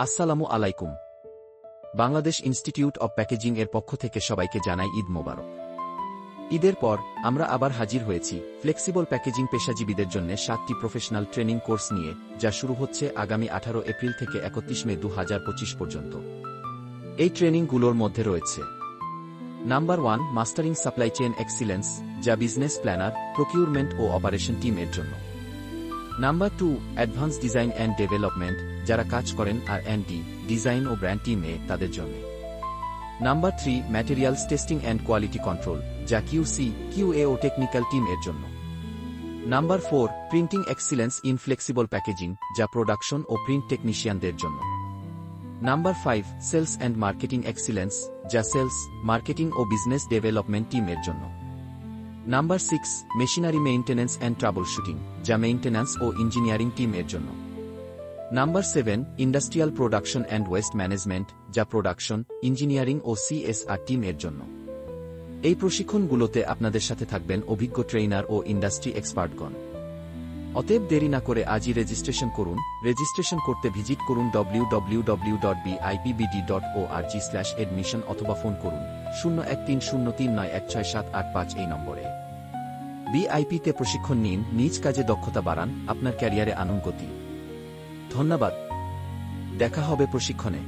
আসসালামু আলাইকুম। Bangladesh institute of packaging এর পক্ষ থেকে সবাইকে জানাই ঈদ মোবারক। ঈদের পর আমরা আবার হাজির হয়েছি ফ্লেক্সিবল প্যাকেজিং পেশাজীবীদের জন্য 7টি প্রফেশনাল ট্রেনিং কোর্স নিয়ে, যা শুরু হচ্ছে আগামী 18 এপ্রিল থেকে 31 মে 2025 পর্যন্ত। এই ট্রেনিংগুলোর মধ্যে রয়েছে number 1, mastering supply chain excellence, যা বিজনেস প্ল্যানার, প্রকিউরমেন্ট ও অপারেশন টিমের জন্য। Number 2, advance design and development, যারা কাজ করেন আর&ডি, ডিজাইন ও ব্র্যান্ড টিমে তাদের জন্য। Number 3, materials testing and quality control, যা কিউসি, কিউএ ও টেকনিক্যাল টিম এর জন্য। Number 4, printing excellence in flexible packaging, যা প্রোডাকশন ও প্রিন্ট টেকনিশিয়ানদের জন্য। Number 5, sales and marketing excellence, যা সেলস, মার্কেটিং ও বিজনেস ডেভেলপমেন্ট টিম এর জন্য। Number 6, machinery maintenance and trouble shooting, যা মেইনটেন্যান্স ও ইঞ্জিনিয়ারিং টিম এর জন্য। Number 7, industrial production and waste management, যা প্রোডাকশন, ইঞ্জিনিয়ারিং ও সিএসআর টিম এর জন্য। এই প্রশিক্ষণগুলোতে আপনাদের সাথে থাকবেন অভিজ্ঞ ট্রেইনার ও ইন্ডাস্ট্রি এক্সপার্টগণ। অতএব দেরি না করে আজই রেজিস্ট্রেশন করুন। রেজিস্ট্রেশন করতে ভিজিট করুন www.bipbd.org/admission অথবা ফোন করুন 013039167885 এই নম্বরে। বিআইপিতে প্রশিক্ষণ নিন, নিজ কাজে দক্ষতা বাড়ান, আপনার ক্যারিয়ারে আনুন গতি। ধন্যবাদ। দেখা হবে প্রশিক্ষণে।